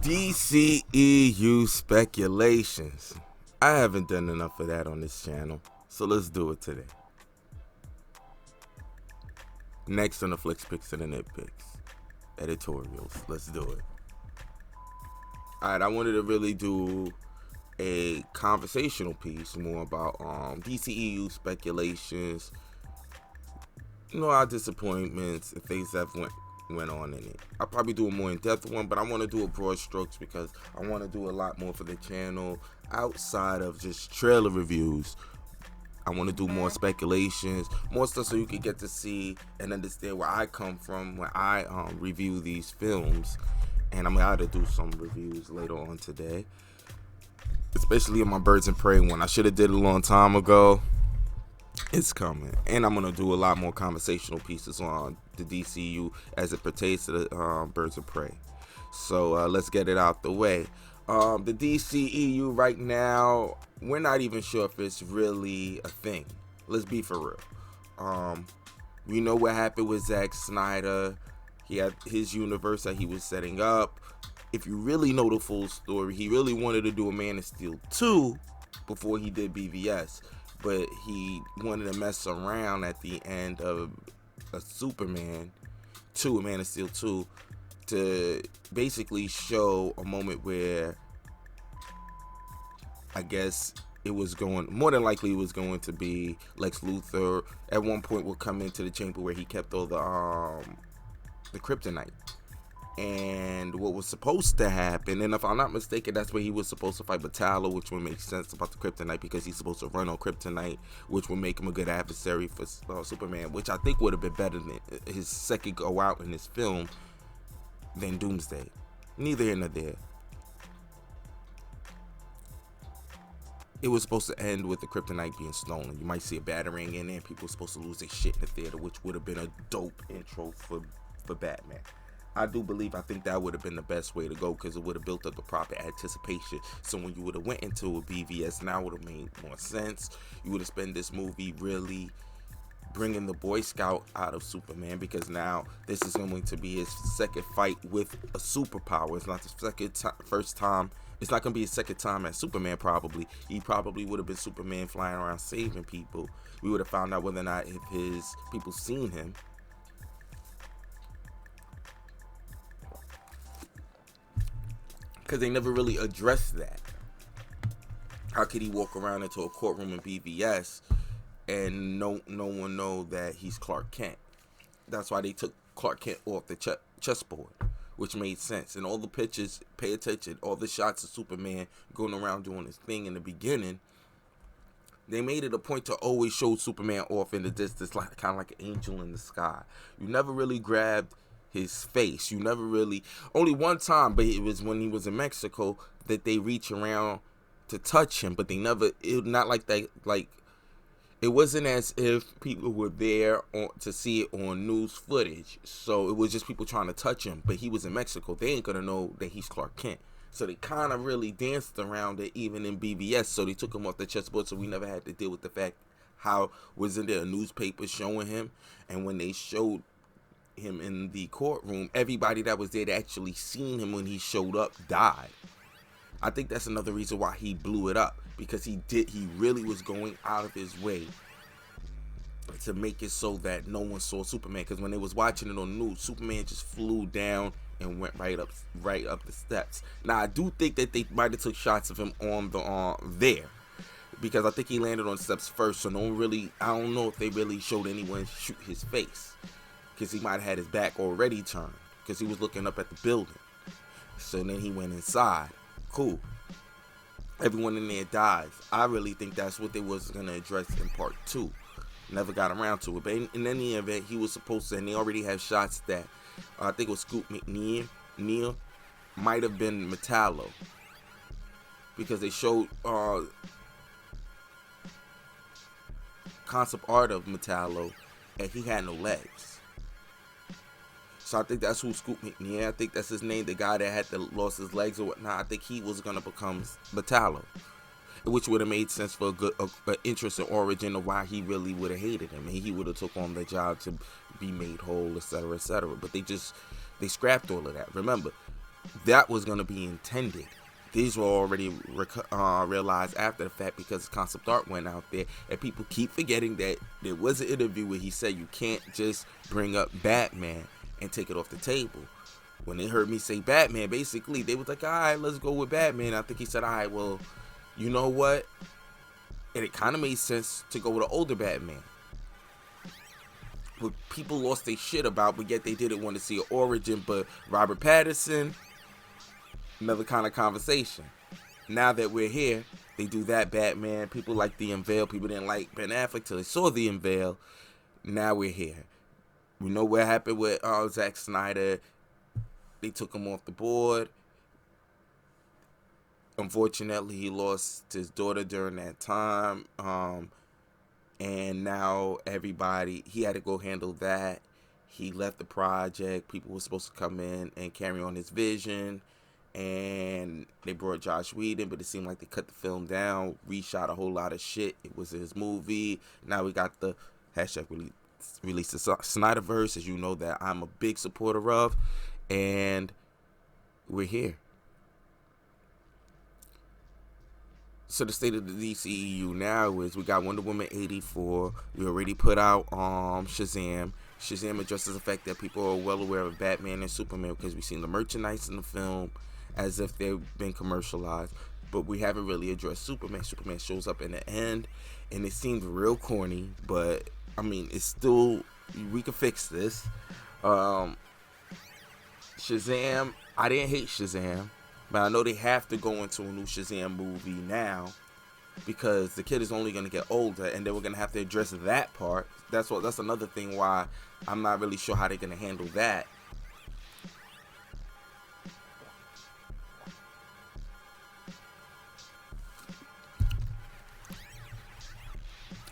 DCEU speculations. I haven't done enough of that on this channel, so let's do it today. Next on the Flicks Picks and the Nitpicks editorials. Let's do it. Alright, I wanted to really do a conversational piece more about DCEU speculations, our disappointments and things that went on in it. I'll probably do a more in-depth one, but I want to do a broad strokes because I want to do a lot more for the channel outside of just trailer reviews. I want to do more speculations, more stuff so you can get to see and understand where I come from when I review these films. And I'm going to do some reviews later on today, especially in my Birds of Prey one. I should have did it a long time ago. It's coming. And I'm going to do a lot more conversational pieces on the DCU as it pertains to the Birds of Prey. So let's get it out the way. The DCEU right now, we're not even sure if it's really a thing. Let's be for real. We know what happened with Zack Snyder. He had his universe that he was setting up. If you really know the full story, he really wanted to do a Man of Steel 2 before he did BVS. But he wanted to mess around at the end of a Superman 2, a Man of Steel 2, to basically show a moment where I guess it was more than likely it was going to be Lex Luthor at one point will come into the chamber where he kept all the kryptonite. And what was supposed to happen, and if I'm not mistaken, that's where he was supposed to fight Metallo, which would make sense about the kryptonite because he's supposed to run on kryptonite, which would make him a good adversary for Superman, which I think would have been better than his second go out in this film than Doomsday. Neither here nor there. It was supposed to end with the kryptonite being stolen. You might see a battering in there, and people were supposed to lose their shit in the theater, which would have been a dope intro for Batman. I think that would have been the best way to go because it would have built up the proper anticipation. So when you would have went into a BVS now, it would have made more sense. You would have spent this movie really bringing the Boy Scout out of Superman, because now this is going to be his second fight with a superpower. It's not the first time. It's not going to be his second time as Superman, probably. He probably would have been Superman flying around saving people. We would have found out whether or not if his people seen him. Because they never really addressed that. How could he walk around into a courtroom in BVS and no one know that he's Clark Kent? That's why they took Clark Kent off the chessboard, which made sense. And all the pictures, pay attention, all the shots of Superman going around doing his thing in the beginning, they made it a point to always show Superman off in the distance, like kind of like an angel in the sky. You never really grabbed his face. You never really, only one time, but it was when he was in Mexico that they reach around to touch him, but they never, not like that, like, it wasn't as if people were there to see it on news footage. So it was just people trying to touch him, but he was in Mexico. They ain't gonna know that he's Clark Kent. So they kind of really danced around it even in BVS. So they took him off the chessboard, so we never had to deal with the fact how wasn't there a newspaper showing him, and when they showed him in the courtroom, everybody that was there that actually seen him when he showed up died. I think that's another reason why he blew it up, because he really was going out of his way to make it so that no one saw Superman, because when they was watching it on the news, Superman just flew down and went right up the steps. Now I do think that they might have took shots of him on the there, because I think he landed on steps first, so I don't know if they really showed anyone shoot his face, because he might have had his back already turned, because he was looking up at the building. So then he went inside. Cool. Everyone in there dies. I really think that's what they was going to address in part 2. Never got around to it. But in any event, he was supposed to, and they already have shots that, I think it was Scoot McNeil, might have been Metallo. Because they showed concept art of Metallo, and he had no legs. So I think that's who Scoot McNeil, I think that's his name, the guy that lost his legs or whatnot. I think he was going to become Metallo, which would have made sense for a interesting origin of why he really would have hated him. And he would have took on the job to be made whole, etc., etc. But they scrapped all of that. Remember, that was going to be intended. These were already realized after the fact because concept art went out there, and people keep forgetting that there was an interview where he said you can't just bring up Batman and take it off the table. When they heard me say Batman, basically they was like, all right, let's go with Batman. I think he said, all right, well, you know what? And it kind of made sense to go with an older Batman. What people lost their shit about, but yet they didn't want to see an origin. But Robert Pattinson, another kind of conversation. Now that we're here, they do that Batman. People like the Unveil. People didn't like Ben Affleck till they saw the Unveil. Now we're here. We know what happened with Zack Snyder. They took him off the board. Unfortunately, he lost his daughter during that time. And now everybody, he had to go handle that. He left the project. People were supposed to come in and carry on his vision. And they brought Josh Whedon, but it seemed like they cut the film down, reshot a whole lot of shit. It was his movie. Now we got the hashtag release the Snyderverse, as you know that I'm a big supporter of. And we're here. So the state of the DCEU now is we got Wonder Woman 84. We already put out Shazam. Shazam addresses the fact that people are well aware of Batman and Superman because we've seen the merchandise in the film as if they've been commercialized. But we haven't really addressed Superman. Superman shows up in the end, and it seemed real corny. But, I mean, it's still, we can fix this. Shazam, I didn't hate Shazam. But I know they have to go into a new Shazam movie now because the kid is only going to get older, and then we're going to have to address that part. That's another thing why I'm not really sure how they're going to handle that.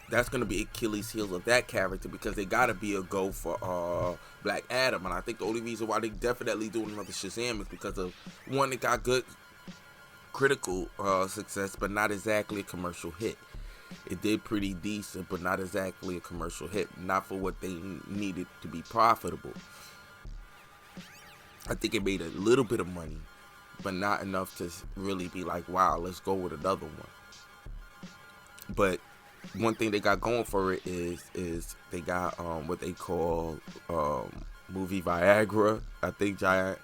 That's going to be Achilles' heel of that character because they got to be a go for Black Adam. And I think the only reason why they definitely doing another Shazam is because of, one, it got good critical success, but not exactly a commercial hit. It did pretty decent, but not exactly a commercial hit. Not for what they needed to be profitable. I think it made a little bit of money, but not enough to really be like, wow, let's go with another one. But one thing they got going for it is they got what they call movie Viagra. I think John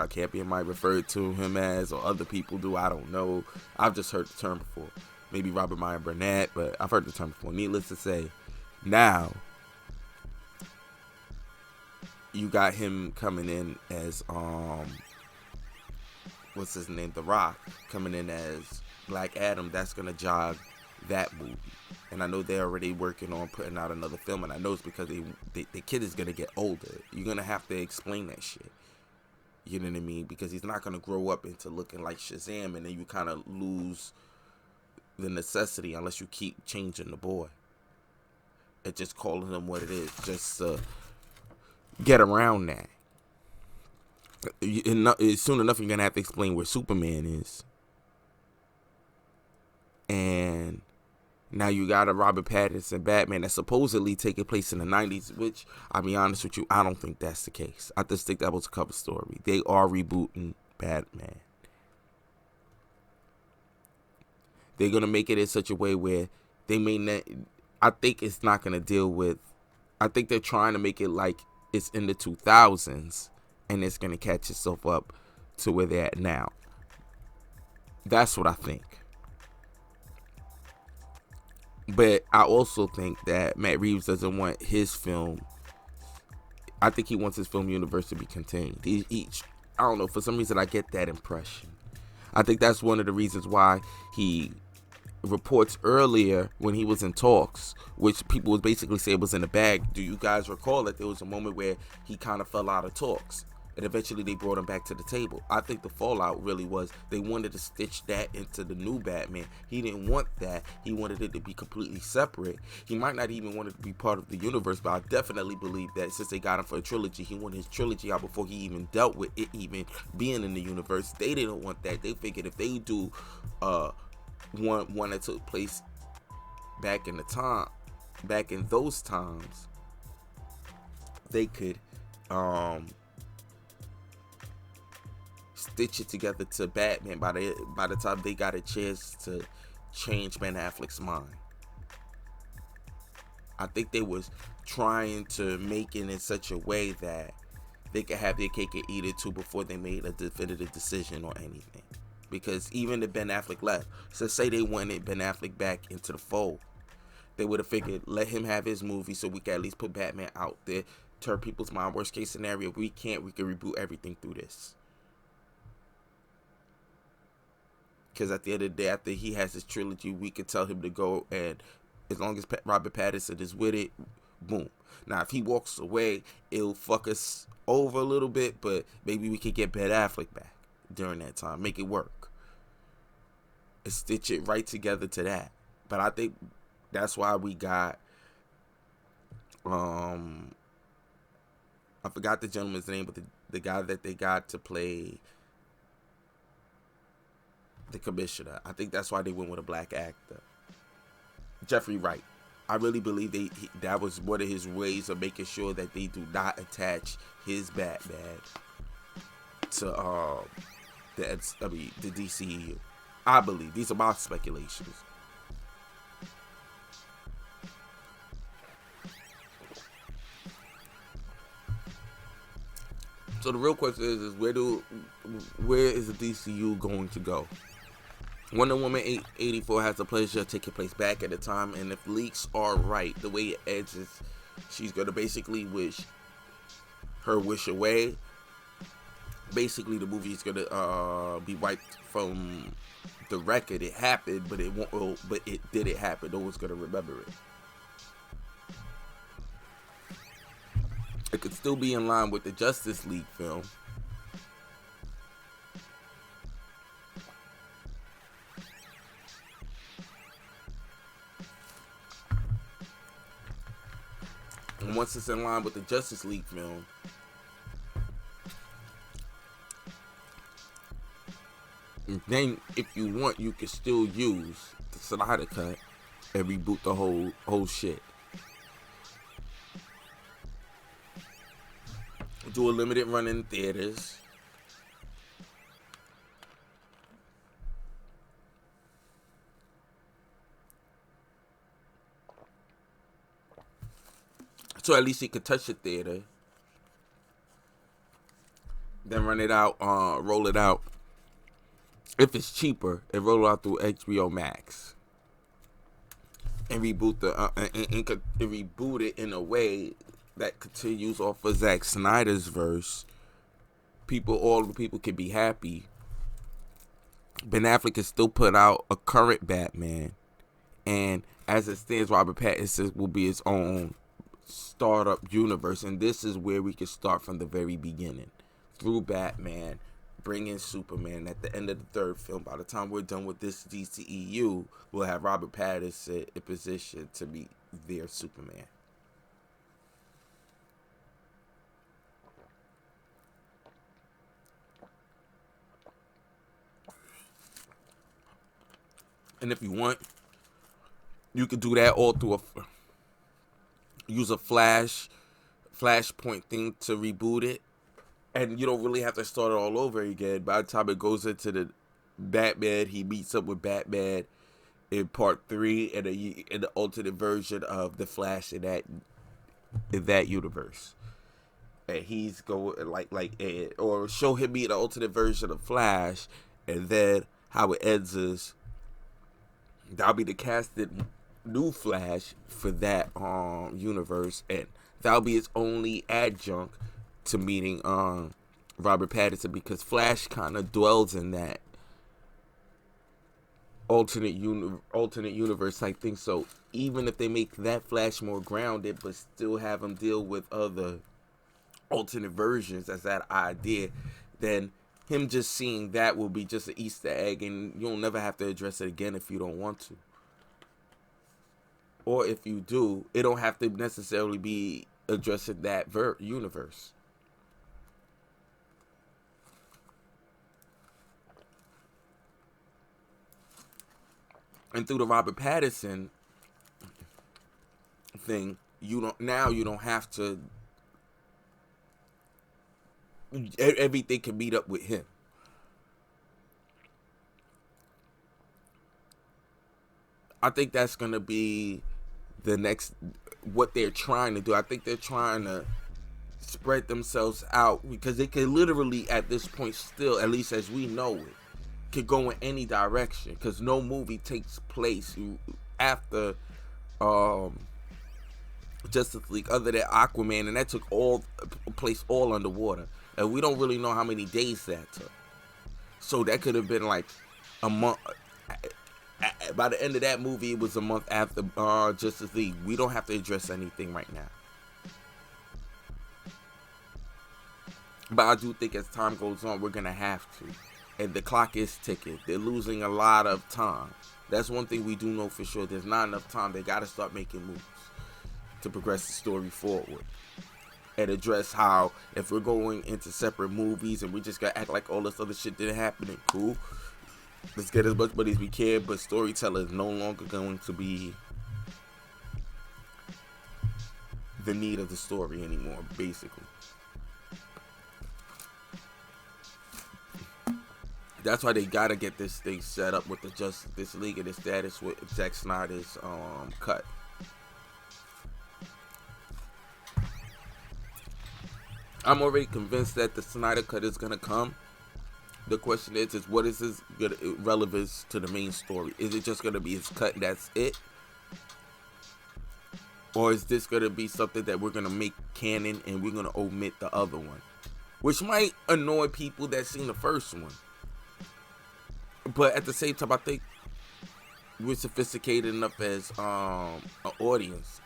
Campion might refer to him as, or other people do. I don't know. I've just heard the term before. Maybe Robert Meyer Burnett, but I've heard the term before. Needless to say, now you got him coming in as what's his name? The Rock coming in as Black Adam. That's gonna jog that movie. And I know they're already working on putting out another film, and I know it's because the kid is gonna get older. You're gonna have to explain that shit. You know what I mean? Because he's not gonna grow up into looking like Shazam, and then you kind of lose the necessity unless you keep changing the boy. And just calling him what it is, just get around that. Soon enough, you're gonna have to explain where Superman is. And now you got a Robert Pattinson Batman that's supposedly taking place in the 90s, which, I'll be honest with you, I don't think that's the case. I just think that was a cover story. They are rebooting Batman. They're going to make it in such a way where they may not, I think it's not going to deal with, I think they're trying to make it like it's in the 2000s and it's going to catch itself up to where they're at now. That's what I think. But I also think that Matt Reeves doesn't want his film. I think he wants his film universe to be contained. I don't know. For some reason, I get that impression. I think that's one of the reasons why he reports earlier when he was in talks, which people would basically say was in the bag. Do you guys recall that there was a moment where he kind of fell out of talks? And eventually they brought him back to the table. I think the fallout really was they wanted to stitch that into the new Batman. He didn't want that. He wanted it to be completely separate. He might not even want it to be part of the universe, but I definitely believe that since they got him for a trilogy, he wanted his trilogy out before he even dealt with it even being in the universe. They didn't want that. They figured if they do one that took place back in those times, they could stitch it together to Batman by the time they got a chance to change Ben Affleck's mind. I think they was trying to make it in such a way that they could have their cake and eat it too before they made a definitive decision or anything. Because even if Ben Affleck left, so say they wanted Ben Affleck back into the fold, they would have figured, let him have his movie so we can at least put Batman out there, turn people's mind. Worst case scenario, if we can't, we can reboot everything through this. Because at the end of the day, after he has his trilogy, we could tell him to go, and as long as Robert Pattinson is with it, boom. Now, if he walks away, it'll fuck us over a little bit, but maybe we could get Ben Affleck back during that time. Make it work. And stitch it right together to that. But I think that's why we got, I forgot the gentleman's name, but the guy that they got to play the commissioner. I think that's why they went with a black actor. Jeffrey Wright. I really believe that was one of his ways of making sure that they do not attach his Batman to the DCEU. I believe. These are my speculations. So the real question is where is the DCU going to go? Wonder Woman 84 has the pleasure of taking place back at the time, and if leaks are right, the way it ends is she's going to basically wish her wish away. Basically, the movie is going to be wiped from the record. It happened, but it won't. But it didn't happen. No one's going to remember it. It could still be in line with the Justice League film. And once it's in line with the Justice League film, then if you want, you can still use the Snyder Cut and reboot the whole shit. Do a limited run in theaters. So at least he could touch the theater. Then run it out, roll it out. If it's cheaper, and roll it out through HBO Max. And reboot and reboot it in a way that continues off of Zack Snyder's verse. All the people can be happy. Ben Affleck can still put out a current Batman, and as it stands, Robert Pattinson will be his own startup universe, and this is where we can start from the very beginning through Batman, bring in Superman. At the end of the third film, by the time we're done with this DCEU, we'll have Robert Pattinson in position to be their Superman. And if you want, you could do that all through use a flashpoint thing to reboot it, and you don't really have to start it all over again. By the time it goes into the Batman, he meets up with Batman in part 3, and in the alternate version of the Flash in that universe, and he's going or show him meet the alternate version of Flash, and then how it ends is that'll be the casted new Flash for that universe, and that'll be its only adjunct to meeting Robert Pattinson, because Flash kind of dwells in that alternate universe type thing. So even if they make that Flash more grounded but still have him deal with other alternate versions as that idea, then him just seeing that will be just an Easter egg, and you'll never have to address it again if you don't want to. Or if you do, it don't have to necessarily be addressing that universe. And through the Robert Pattinson thing, you don't have to. Everything can meet up with him. I think that's gonna be the next what they're trying to do. I think they're trying to spread themselves out because they could literally at this point still, at least as we know it, could go in any direction because no movie takes place after Justice League other than Aquaman, and that took place all underwater, and we don't really know how many days that took. So that could have been like a month. By the end of that movie, it was a month after Justice League. We don't have to address anything right now. But I do think as time goes on, we're going to have to. And the clock is ticking. They're losing a lot of time. That's one thing we do know for sure. There's not enough time. They got to start making moves to progress the story forward. And address how, if we're going into separate movies and we just got to act like all this other shit didn't happen, and cool. Let's get as much money as we can, but storyteller is no longer going to be the need of the story anymore, basically. That's why they gotta get this thing set up with the Justice League and the status with Zack Snyder's cut. I'm already convinced that the Snyder cut is gonna come. The question is what is his relevance to the main story? Is it just gonna be his cut and that's it? Or is this gonna be something that we're gonna make canon and we're gonna omit the other one? Which might annoy people that seen the first one. But at the same time, I think we're sophisticated enough as an audience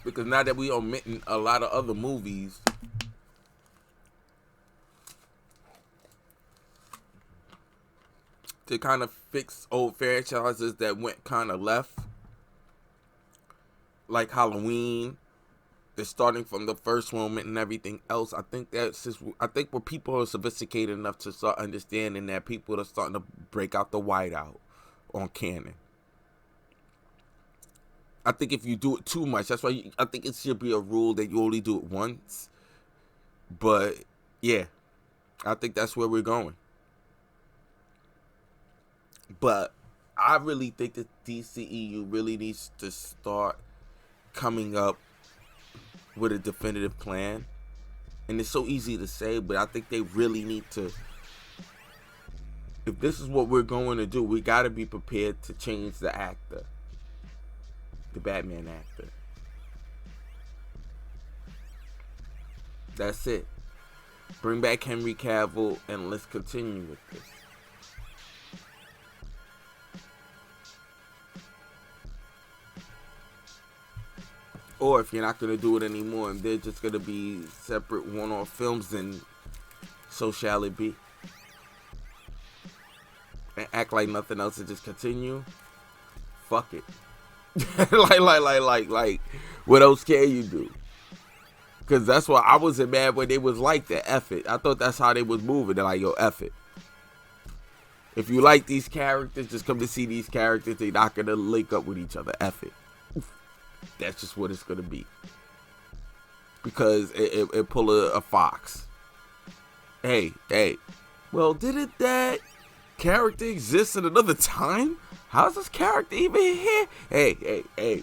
because now that we omitting a lot of other movies, to kind of fix old franchises that went kind of left, like Halloween. They're starting from the first moment and everything else. I think where people are sophisticated enough to start understanding that people are starting to break out the whiteout on canon. I think if you do it too much, that's why I think it should be a rule that you only do it once. But yeah, I think that's where we're going. But I really think that DCEU really needs to start coming up with a definitive plan. And it's so easy to say, but I think they really need to. If this is what we're going to do, we got to be prepared to change the actor, the Batman actor. That's it. Bring back Henry Cavill and let's continue with this. Or if you're not going to do it anymore and they're just going to be separate one-off films, then so shall it be. And act like nothing else and just continue. Fuck it. like, what else can you do? Because that's why I wasn't mad when they was like that. F it. I thought that's how they was moving. They're like, yo, F it. If you like these characters, just come to see these characters. They're not going to link up with each other. F it. That's just what it's going to be. Because it pull a fox. Hey. Well, didn't that character exist in another time? How's this character even here? Hey.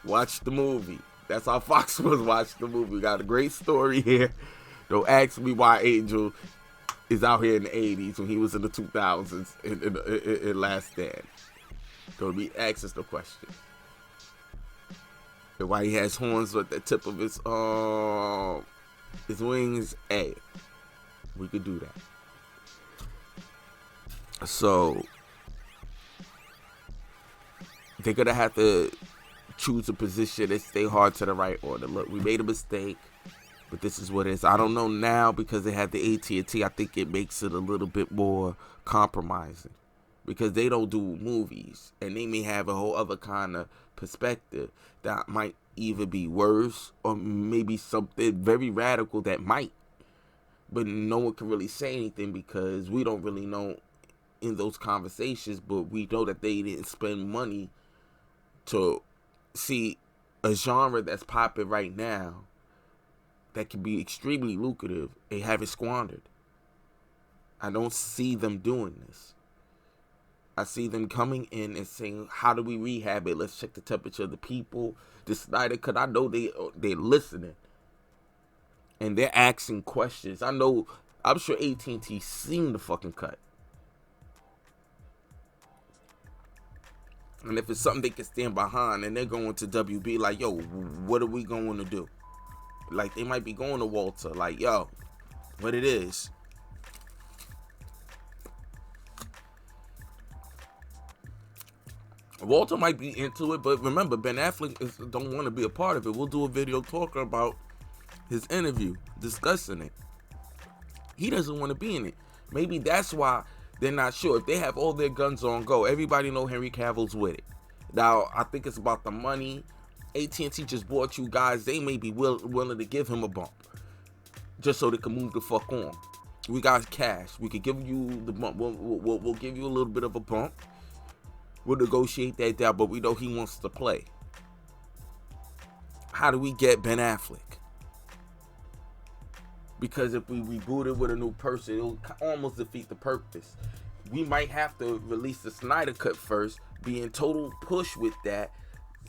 Watch the movie. That's how Fox was. Watch the movie. We got a great story here. Don't ask me why Angel is out here in the 80s when he was in the 2000s in Last Stand. Don't be asking the question. And why he has horns at the tip of his wings. Hey, we could do that. So they're gonna have to choose a position and stay hard to the right order. Look, we made a mistake, but this is what it is. I don't know now because they have the AT&T. I think it makes it a little bit more compromising because they don't do movies and they may have a whole other kind of perspective that might either be worse or maybe something very radical that might, but no one can really say anything because we don't really know in those conversations. But we know that they didn't spend money to see a genre that's popping right now that can be extremely lucrative and have it squandered. I don't see them doing this. I see them coming in and saying, how do we rehab it? Let's check the temperature of the people. The Snyder Cut, I know they're listening. And they're asking questions. I'm sure AT&T seen the fucking cut. And if it's something they can stand behind, and they're going to WB like, yo, what are we going to do? Like, they might be going to Walter like, yo, what it is. Walter might be into it, but remember, Ben Affleck don't want to be a part of it. We'll do a video talking about his interview, discussing it. He doesn't want to be in it. Maybe that's why they're not sure. If they have all their guns on go, everybody know Henry Cavill's with it. Now, I think it's about the money. AT&T just bought you guys. They may be willing to give him a bump, just so they can move the fuck on. We got cash. We could give you the bump. We'll give you a little bit of a bump. We'll negotiate that down, but we know he wants to play. How do we get Ben Affleck? Because if we reboot it with a new person, it'll almost defeat the purpose. We might have to release the Snyder Cut first, be in total push with that,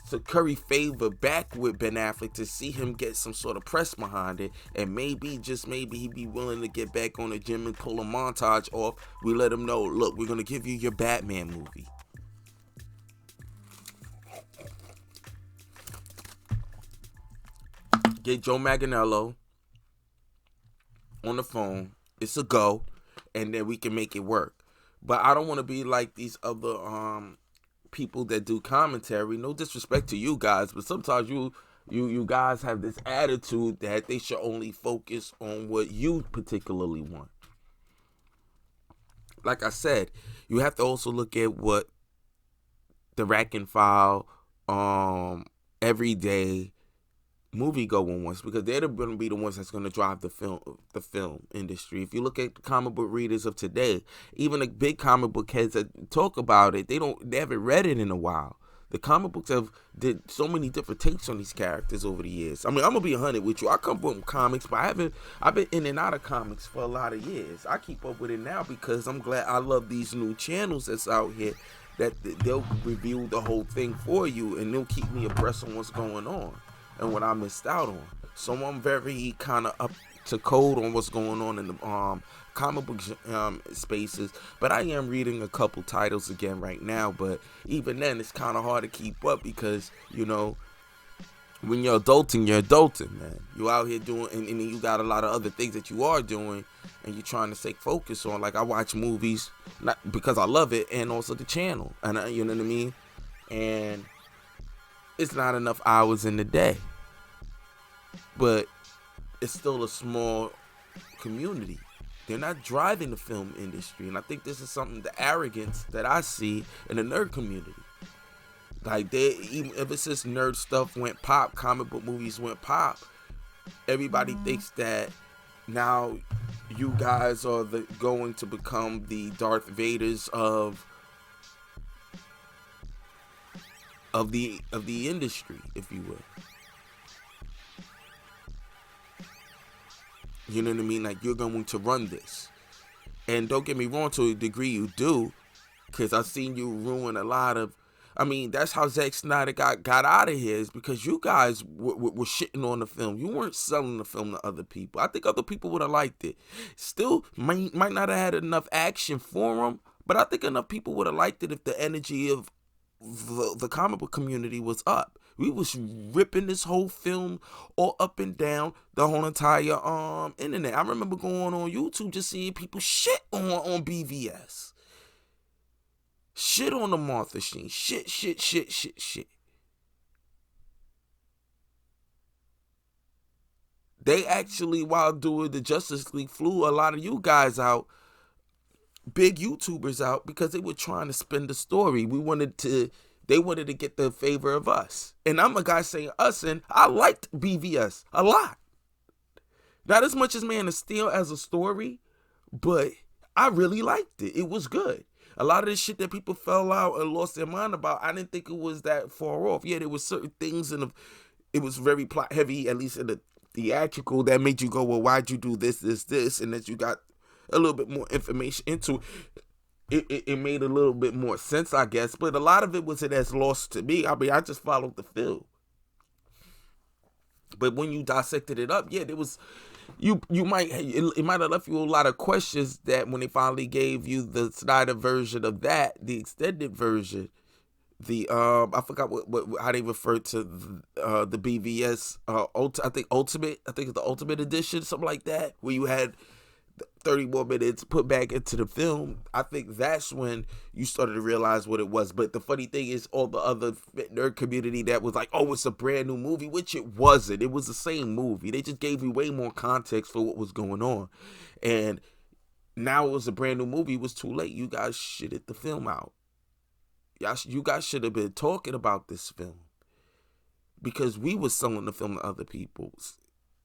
to curry favor back with Ben Affleck to see him get some sort of press behind it, and maybe, just maybe, he'd be willing to get back on the gym and pull a montage off. We let him know, look, we're going to give you your Batman movie. Get Joe Manganiello on the phone. It's a go, and then we can make it work. But I don't want to be like these other people that do commentary. No disrespect to you guys, but sometimes you guys have this attitude that they should only focus on what you particularly want. Like I said, you have to also look at what the Rack and File, Everyday movie going ones, because they're going to be the ones that's going to drive the film industry. If you look at the comic book readers of today, even the big comic book heads that talk about it, they haven't read it in a while. The comic books have did so many different takes on these characters over the years. I mean, I'm gonna be 100 with you. I come from comics, but I've been in and out of comics for a lot of years. I keep up with it now because I'm glad. I love these new channels that's out here that they'll review the whole thing for you, and they'll keep me abreast on what's going on and what I missed out on. So I'm very kind of up to code on what's going on in the comic book spaces. But I am reading a couple titles again right now. But even then, it's kind of hard to keep up because, you know, when you're adulting, man. You're out here doing, and then you got a lot of other things that you are doing, and you're trying to stay focused on. Like, I watch movies, not because I love it, and also the channel. And you know what I mean? And it's not enough hours in the day. But it's still a small community. They're not driving the film industry. And I think this is something, the arrogance that I see in the nerd community. Like, even ever since nerd stuff went pop, comic book movies went pop, everybody thinks that now you guys are going to become the Darth Vaders of the industry, if you will. You know what I mean? Like, you're going to run this. And don't get me wrong, to a degree you do, because I've seen you ruin a lot of, I mean, that's how Zack Snyder got out of here, is because you guys were shitting on the film. You weren't selling the film to other people. I think other people would have liked it. Still, might not have had enough action for them, but I think enough people would have liked it if the energy of the comic book community was up. We was ripping this whole film all up and down the whole entire internet. I remember going on YouTube just seeing people shit on BVS. Shit on the Martha Sheen. Shit. They actually, while doing the Justice League, flew a lot of you guys out, big YouTubers out, because they were trying to spin the story. They wanted to get the favor of us. And I'm a guy saying us, and I liked BVS a lot. Not as much as Man of Steel as a story, but I really liked it. It was good. A lot of the shit that people fell out and lost their mind about, I didn't think it was that far off. Yeah, there was certain things, and it was very plot heavy, at least in the theatrical, that made you go, well, why'd you do this, and that you got a little bit more information into it, it made a little bit more sense, I guess. But a lot of it wasn't as lost to me. I mean, I just followed the film. But when you dissected it up, yeah, there was it might have left you a lot of questions that when they finally gave you the Snyder version of that, the extended version, the I forgot what how they referred to the BVS I think it's the Ultimate Edition, something like that, where you had 30 more minutes put back into the film. I think that's when you started to realize what it was. But the funny thing is, all the other nerd community that was like, oh, it's a brand new movie, which it wasn't. It was the same movie. They just gave you way more context for what was going on. And now it was a brand new movie. It was too late. You guys shitted the film out. You guys should have been talking about this film, because we was selling the film to other people.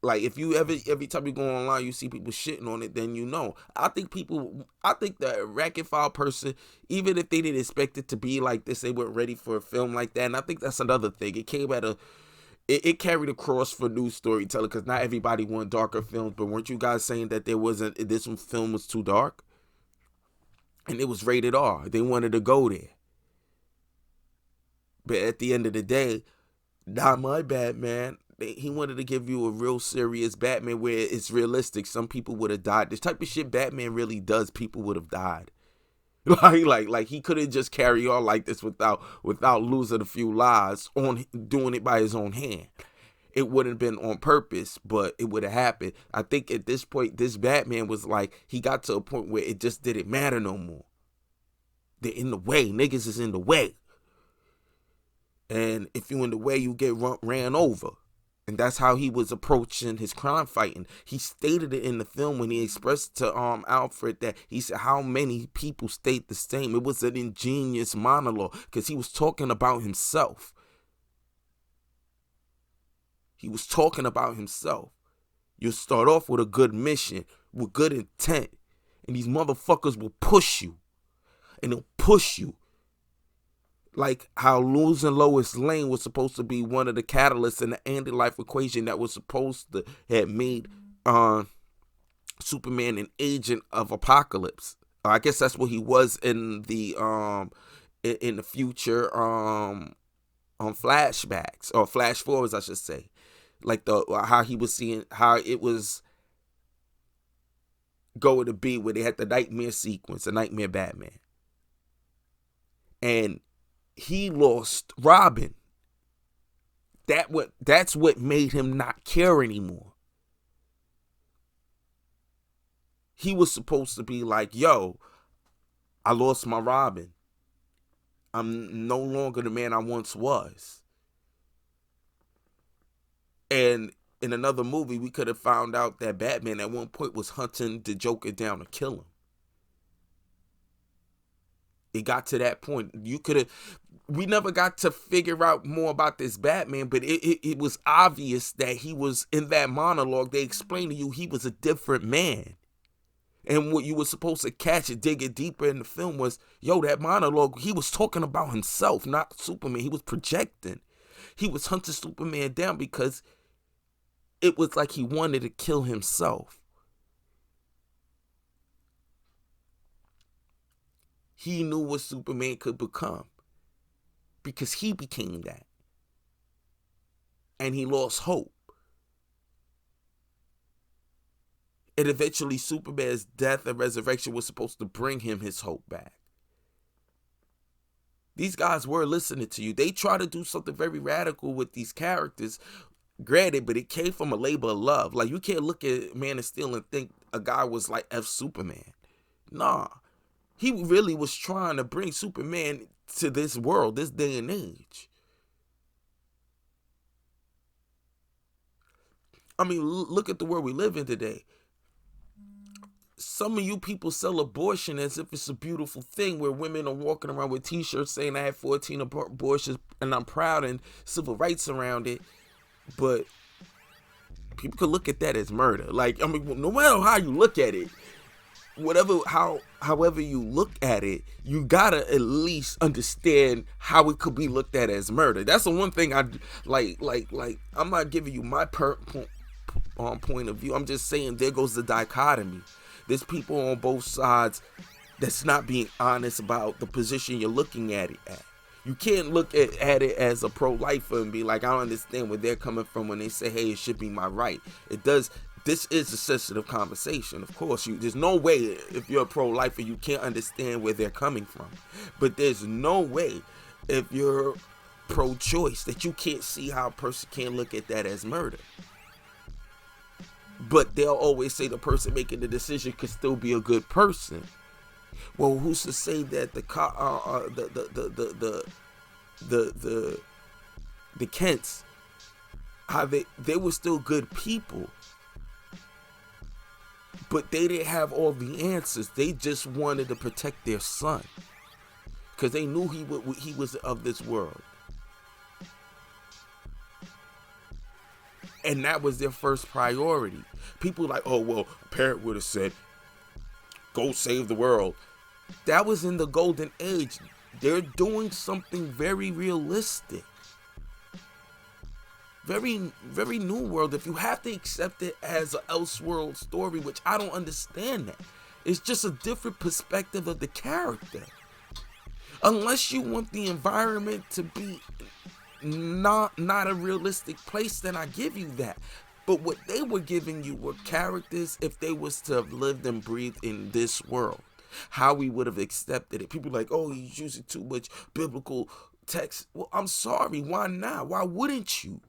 Like, if you every time you go online, you see people shitting on it, then you know. I think the Racket File person, even if they didn't expect it to be like this, they weren't ready for a film like that. And I think that's another thing. It came at it carried across for new storytelling, because not everybody wanted darker films. But weren't you guys saying that this film was too dark? And it was rated R. They wanted to go there. But at the end of the day, not my Batman. He wanted to give you a real serious Batman where it's realistic. Some people would have died. This type of shit Batman really does, people would have died. Like he couldn't just carry on like this without losing a few lives on doing it by his own hand. It wouldn't have been on purpose, but it would have happened. I think at this point, this Batman was like, he got to a point where it just didn't matter no more. They're in the way. Niggas is in the way. And if you in the way, you get ran over. And that's how he was approaching his crime fighting. He stated it in the film when he expressed to Alfred that he said how many people stayed the same. It was an ingenious monologue because he was talking about himself. He was talking about himself. You'll start off with a good mission, with good intent, and these motherfuckers will push you. And they'll push you. Like how losing Lois Lane was supposed to be one of the catalysts in the anti-life equation that was supposed to have made Superman an agent of apocalypse. I guess that's what he was in the future on flashbacks, or flash forwards, I should say. Like how he was seeing how it was going to be where they had the nightmare sequence, the Nightmare Batman. And he lost Robin. That's what made him not care anymore. He was supposed to be like, yo, I lost my Robin. I'm no longer the man I once was. And in another movie, we could have found out that Batman at one point was hunting the Joker down to kill him. It got to that point. We never got to figure out more about this Batman, but it was obvious that he was, in that monologue, they explained to you he was a different man. And what you were supposed to catch and dig it deeper in the film was, yo, that monologue, he was talking about himself, not Superman. He was projecting. He was hunting Superman down because it was like he wanted to kill himself. He knew what Superman could become because he became that. And he lost hope. And eventually Superman's death and resurrection was supposed to bring him his hope back. These guys were listening to you. They try to do something very radical with these characters. Granted, but it came from a labor of love. Like, you can't look at Man of Steel and think a guy was like F Superman. Nah. He really was trying to bring Superman to this world, this day and age. I mean, look at the world we live in today. Some of you people sell abortion as if it's a beautiful thing, where women are walking around with t-shirts saying I had 14 abortions and I'm proud, and civil rights around it. But people could look at that as murder. Like, I mean, no matter how you look at it, however you look at it, you gotta at least understand how it could be looked at as murder. That's the one thing I like. I'm not giving you my point of view. I'm just saying there goes the dichotomy. There's people on both sides that's not being honest about the position you're looking at it at. You can't look at it as a pro-lifer and be like, I don't understand where they're coming from when they say, hey, it should be my right. This is a sensitive conversation. Of course, there's no way if you're a pro-lifer, you can't understand where they're coming from. But there's no way if you're pro-choice that you can't see how a person can't look at that as murder. But they'll always say the person making the decision could still be a good person. Well, who's to say that the Kents, how they were still good people, but they didn't have all the answers. They just wanted to protect their son because they knew he was of this world, and that was their first priority. People like, oh well, a parent would have said, go save the world. That was in the golden age. They're doing something very realistic. Very, very new world. If you have to accept it as an Elseworld story, which I don't understand that. It's just a different perspective of the character. Unless you want the environment to be not a realistic place, then I give you that. But what they were giving you were characters if they was to have lived and breathed in this world. How we would have accepted it. People like, oh, he's using too much biblical text. Well, I'm sorry. Why not? Why wouldn't you?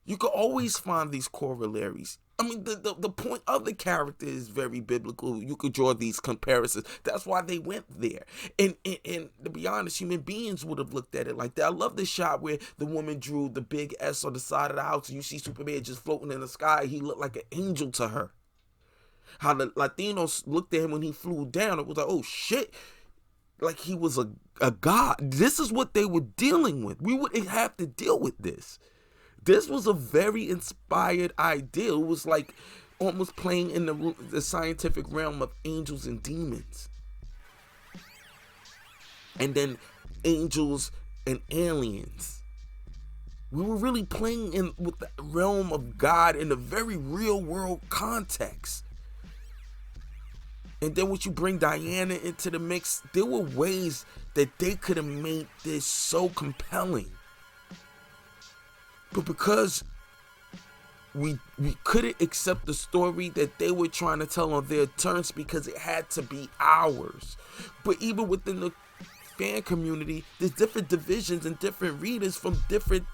You could always find these corollaries. I mean, the point of the character is very biblical. You could draw these comparisons. That's why they went there. And to be honest, human beings would have looked at it like that. I love the shot where the woman drew the big S on the side of the house and you see Superman just floating in the sky. He looked like an angel to her. How the Latinos looked at him when he flew down. It was like, oh shit. Like he was a god. This is what they were dealing with. We wouldn't have to deal with this. This was a very inspired idea. It was like almost playing in the scientific realm of angels and demons. And then angels and aliens. We were really playing in with the realm of God in a very real world context. And then once you bring Diana into the mix, there were ways that they could have made this so compelling. But because we couldn't accept the story that they were trying to tell on their terms because it had to be ours. But even within the fan community, there's different divisions and different readers from different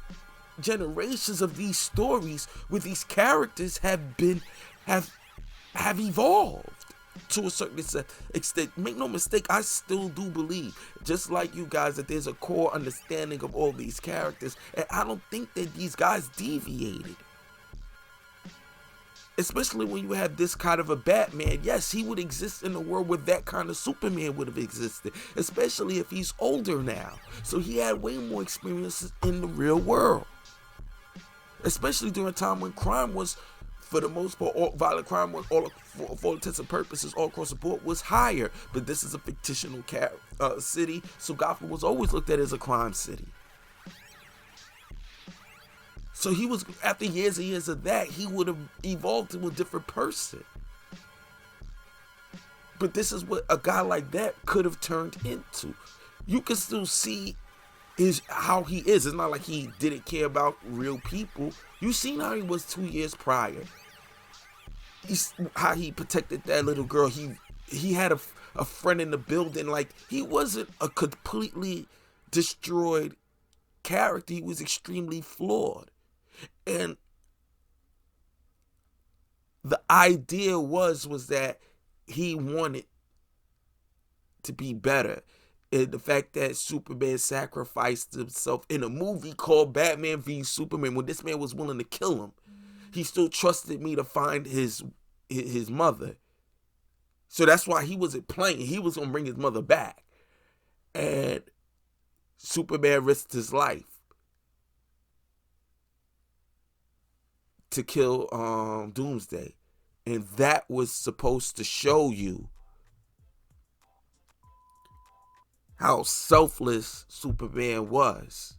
generations of these stories where these characters have evolved to a certain extent. Make no mistake, I still do believe, just like you guys, that there's a core understanding of all these characters, and I don't think that these guys deviated. Especially when you have this kind of a Batman. Yes, he would exist in a world where that kind of Superman would have existed, especially if he's older now. So he had way more experiences in the real world, especially during a time when crime was, for the most part, violent crime was, for all intents and purposes, all across the board, was higher. But this is a fictional city, so Gotham was always looked at as a crime city. So he was, after years and years of that, he would have evolved to a different person. But this is what a guy like that could have turned into. You can still see how he is. It's not like he didn't care about real people. You seen how he was 2 years prior. How he protected that little girl. He had a friend in the building. Like, he wasn't a completely destroyed character. He was extremely flawed. And the idea was that he wanted to be better. And the fact that Superman sacrificed himself in a movie called Batman v Superman, when this man was willing to kill him, he still trusted me to find his mother. So that's why he wasn't playing. He was going to bring his mother back. And Superman risked his life to kill Doomsday. And that was supposed to show you how selfless Superman was.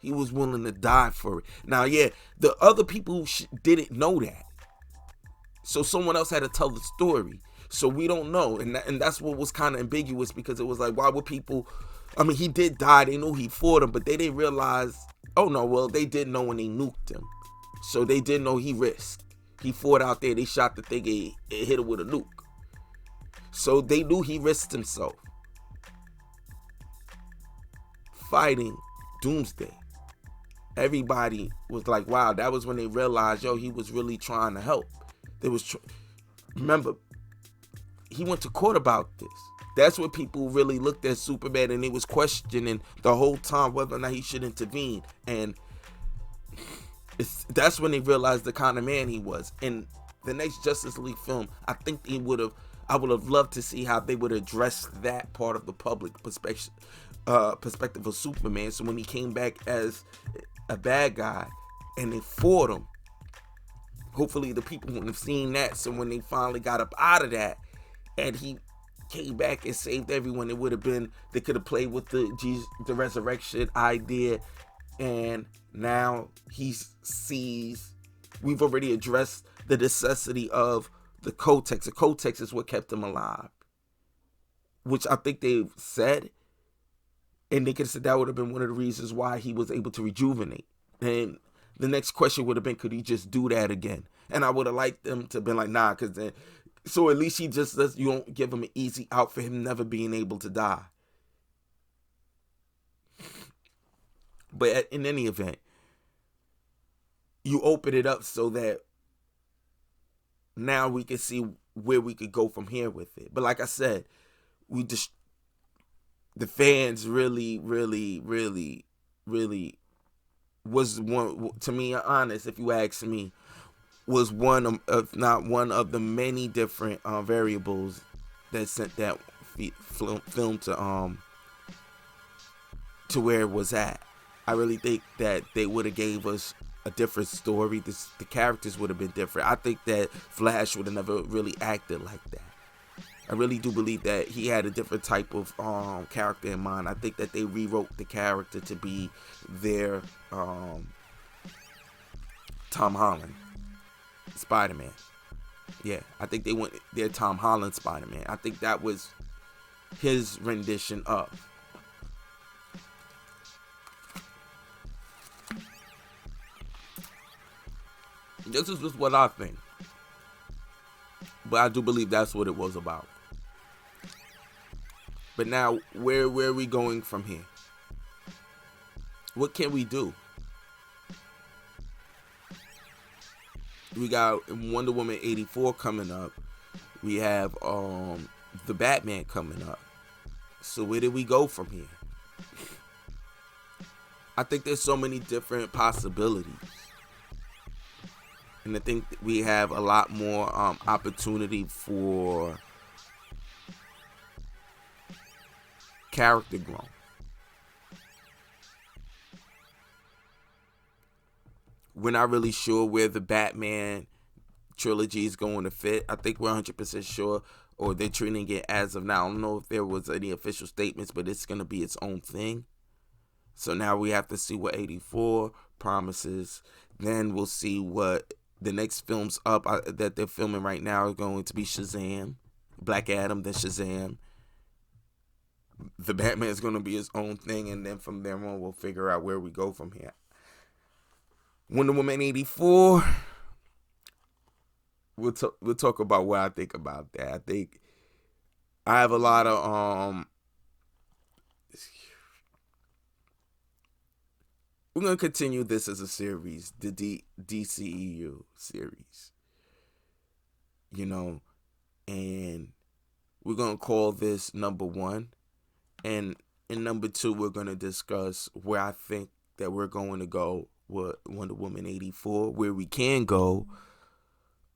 He was willing to die for it. Now, yeah, the other people didn't know that. So someone else had to tell the story. So we don't know, and that's what was kind of ambiguous, because it was like, why would people? I mean, he did die. They knew he fought him, but they didn't realize. Oh no, well they did know when they nuked him, so they did know he risked. He fought out there. They shot the thing. It hit him with a nuke. So they knew he risked himself fighting Doomsday. Everybody was like, wow, that was when they realized, yo, he was really trying to help. Remember, he went to court about this. That's what people really looked at Superman, and they was questioning the whole time whether or not he should intervene. And that's when they realized the kind of man he was. In the next Justice League film, I think I would have loved to see how they would address that part of the public perspective of Superman. So when he came back as a bad guy and they fought him, hopefully the people wouldn't have seen that. So when they finally got up out of that and he came back and saved everyone, it would have been, they could have played with the resurrection idea. And now he sees, we've already addressed the necessity of the Codex. The Codex is what kept him alive, which I think they've said. And they could have said that would have been one of the reasons why he was able to rejuvenate. And the next question would have been, could he just do that again? And I would have liked them to have been like, nah, because then, so at least he just does, you don't give him an easy out for him never being able to die. But in any event, you open it up so that now we can see where we could go from here with it. But like I said, the fans really was one, to me, honest, if you ask me, was one of, if not one of the many different variables that sent that film to where it was at. I really think that they would have gave us a different story. The characters would have been different. I think that Flash would have never really acted like that. I really do believe that he had a different type of character in mind. I think that they rewrote the character to be their Tom Holland Spider-Man. Yeah, I think they went their Tom Holland Spider-Man. I think that was his rendition of. This is just what I think. But I do believe that's what it was about. But now, where are we going from here? What can we do? We got Wonder Woman 84 coming up. We have the Batman coming up. So where do we go from here? I think there's so many different possibilities. And I think that we have a lot more opportunity for character growth. We're not really sure where the Batman trilogy is going to fit. I think we're 100% sure, or they're treating it as of now. I don't know if there was any official statements, but it's going to be its own thing. So now we have to see what 84 promises. Then we'll see what the next films up that they're filming right now are going to be Shazam, Black Adam, then Shazam. The Batman is going to be his own thing, and then from there on, we'll figure out where we go from here. Wonder Woman 84. We'll talk about what I think about that. I think I have a lot of we're going to continue this as a series, the DCEU series. You know, and we're going to call this number 1. And in number 2, we're going to discuss where I think that we're going to go with Wonder Woman 84, where we can go.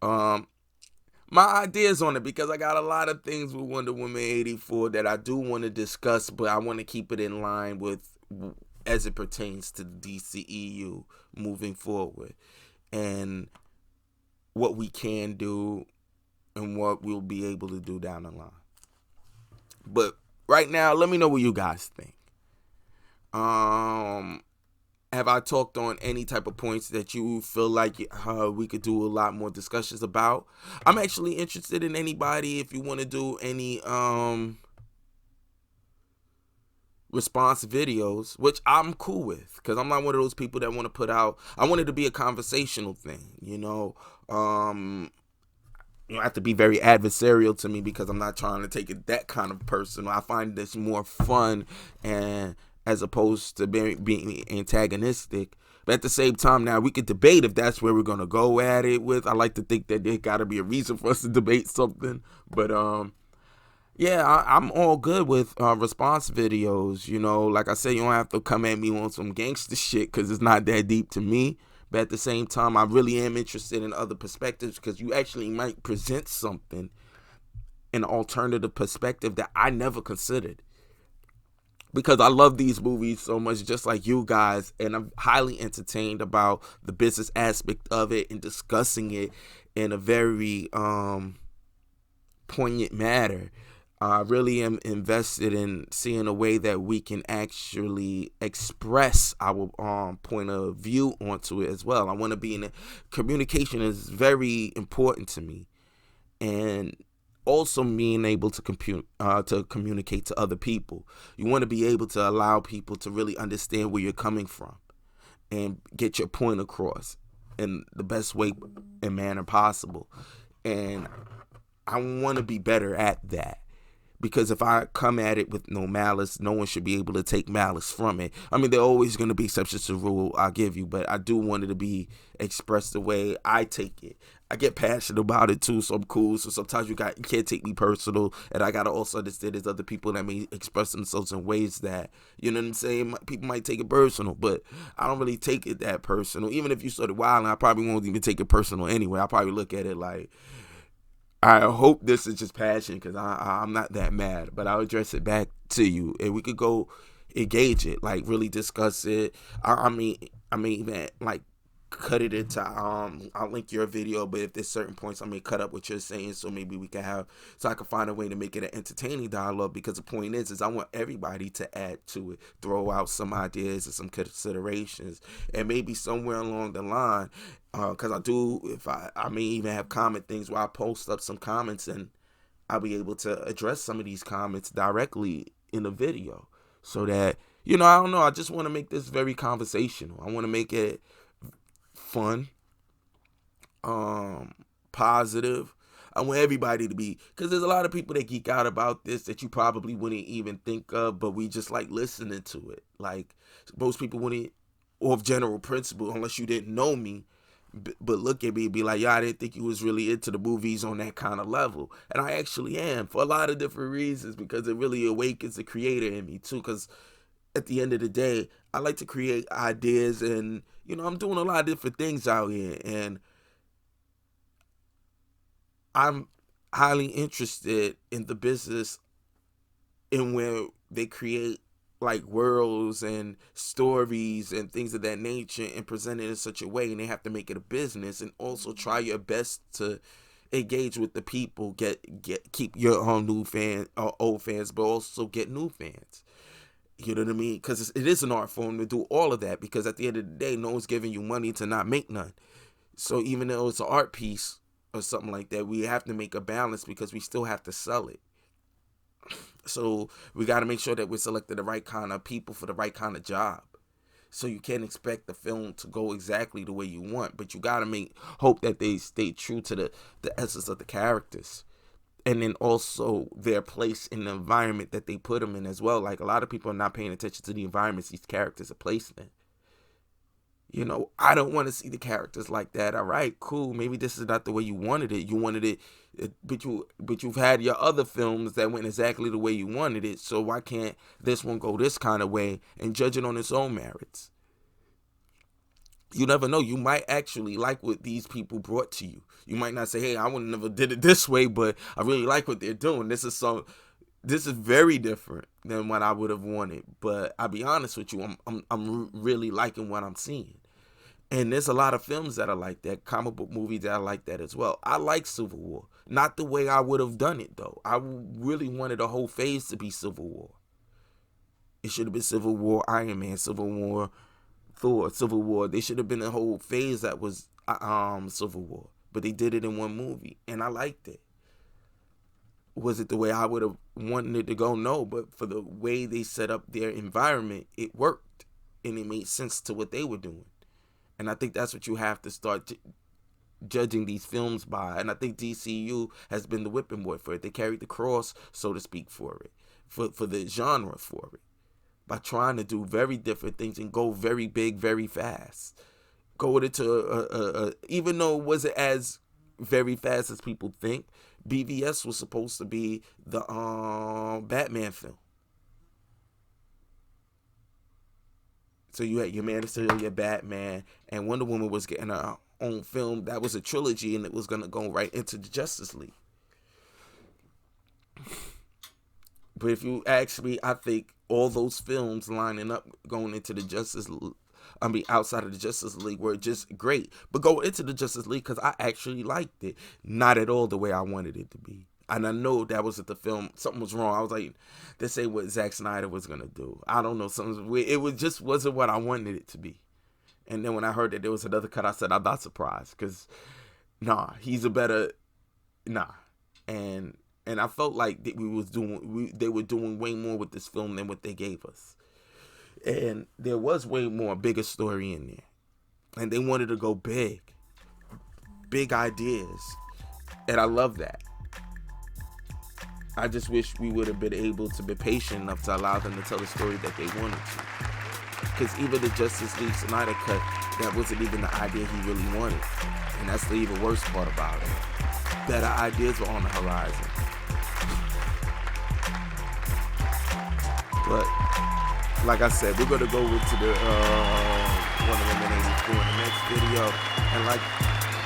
My ideas on it, because I got a lot of things with Wonder Woman 84 that I do want to discuss, but I want to keep it in line with as it pertains to the DCEU moving forward, and what we can do and what we'll be able to do down the line. But right now, let me know what you guys think. Have I talked on any type of points that you feel like we could do a lot more discussions about? I'm actually interested in anybody if you want to do any response videos, which I'm cool with, because I'm not one of those people that want to put out. I want it to be a conversational thing, you have to be very adversarial to me because I'm not trying to take it that kind of personal. I find this more fun, and as opposed to being antagonistic. But at the same time, now we could debate if that's where we're gonna go at it with. I like to think that there gotta be a reason for us to debate something. But yeah, I'm all good with response videos. Like I said, you don't have to come at me on some gangster shit because it's not that deep to me. But at the same time, I really am interested in other perspectives because you actually might present something, an alternative perspective that I never considered. Because I love these movies so much, just like you guys, and I'm highly entertained about the business aspect of it and discussing it in a very poignant manner. I really am invested in seeing a way that we can actually express our point of view onto it as well. I want to be in it. Communication is very important to me, and also being able to communicate to other people. You want to be able to allow people to really understand where you're coming from and get your point across in the best way and manner possible. And I want to be better at that. Because if I come at it with no malice, no one should be able to take malice from it. I mean, there are always going to be exceptions to the rule, I'll give you, but I do want it to be expressed the way I take it. I get passionate about it too, so I'm cool. So sometimes you can't take me personal, and I gotta also understand there's other people that may express themselves in ways that, you know what I'm saying, people might take it personal, but I don't really take it that personal. Even if you started wilding, I probably won't even take it personal anyway. I probably look at it like, I hope this is just passion because I'm not that mad, but I'll address it back to you, and we could go engage it, like really discuss it. I mean, even like cut it into I'll link your video, but if there's certain points I may cut up what you're saying, so maybe we can so I can find a way to make it an entertaining dialogue. Because the point is I want everybody to add to it, throw out some ideas and some considerations, and maybe somewhere along the line. Because I may even have comment things where I post up some comments and I'll be able to address some of these comments directly in the video. So that, I don't know, I just want to make this very conversational. I want to make it fun, positive. I want everybody to be, because there's a lot of people that geek out about this that you probably wouldn't even think of, but we just like listening to it. Like, most people wouldn't, off general principle, unless you didn't know me, but look at me and be like, I didn't think you was really into the movies on that kind of level. And I actually am, for a lot of different reasons, because it really awakens the creator in me too. Because at the end of the day, I like to create ideas, and I'm doing a lot of different things out here, and I'm highly interested in the business in where they create like worlds and stories and things of that nature and present it in such a way, and they have to make it a business, and also try your best to engage with the people, keep your own new fans or old fans, but also get new fans. You know what I mean? Because it is an art form to do all of that, because at the end of the day, no one's giving you money to not make none. So even though it's an art piece or something like that, we have to make a balance because we still have to sell it. So we got to make sure that we're selecting the right kind of people for the right kind of job. So you can't expect the film to go exactly the way you want, but you got to hope that they stay true to the essence of the characters. And then also their place in the environment that they put them in as well. Like, a lot of people are not paying attention to the environments these characters are placed in. I don't want to see the characters like that. All right, cool. Maybe this is not the way you wanted it. You wanted it, but you've had your other films that went exactly the way you wanted it. So why can't this one go this kind of way and judge it on its own merits? You never know. You might actually like what these people brought to you. You might not say, "Hey, I would never did it this way," but I really like what they're doing. This is very different than what I would have wanted. But I'll be honest with you, I'm really liking what I'm seeing. And there's a lot of films that are like that, comic book movies that are like that as well. I like Civil War. Not the way I would have done it, though. I really wanted the whole phase to be Civil War. It should have been Civil War Iron Man, Civil War Thor, Civil War. They should have been a whole phase that was Civil War, but they did it in one movie, and I liked it. Was it the way I would have wanted it to go? No, but for the way they set up their environment, it worked, and it made sense to what they were doing. And I think that's what you have to start judging these films by. And I think DCEU has been the whipping boy for it. They carried the cross, so to speak, for it, for the genre for it, by trying to do very different things and go very big, very fast. Go into even though it wasn't as very fast as people think, BVS was supposed to be the Batman film. So you had your Man of Steel, your Batman, and Wonder Woman was getting her own film. That was a trilogy, and it was going to go right into the Justice League. But if you ask me, I think all those films lining up going into the outside of the Justice League were just great. But go into the Justice League because I actually liked it. Not at all the way I wanted it to be. And I know that was at the film. Something was wrong. I was like, this ain't what Zack Snyder was going to do. I don't know. Just wasn't what I wanted it to be. And then when I heard that there was another cut, I said, I'm not surprised. Because, he's a better, And I felt like they were doing way more with this film than what they gave us. And there was way more bigger story in there. And they wanted to go big. Big ideas. And I love that. I just wish we would have been able to be patient enough to allow them to tell the story that they wanted to. Because even the Justice League Snyder cut, that wasn't even the idea he really wanted. And that's the even worst part about it. Better ideas were on the horizon. But like I said, we're gonna go into the Wonder Woman 84 in the next video, and like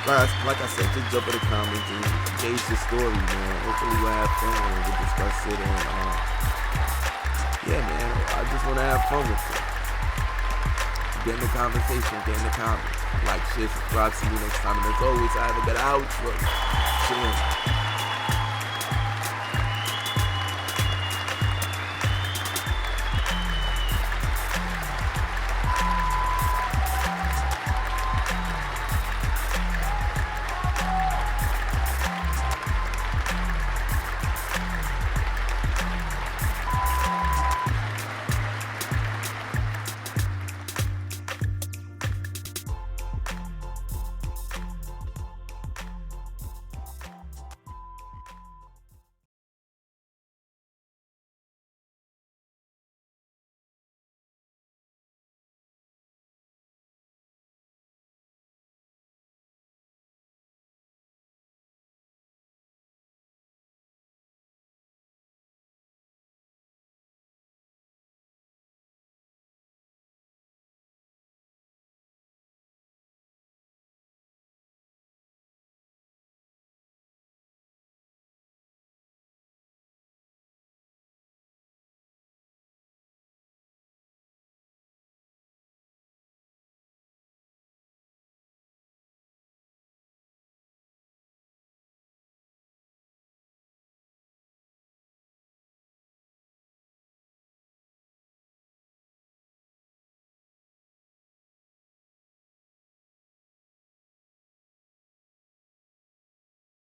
I said, just jump in the comments and gauge the story, man. Hopefully we'll have fun and we'll discuss it, and yeah, man, I just want to have fun with it. Get in the conversation, get in the comments, like, share, subscribe, see you next time, and as always, I have a good outro. Cheers.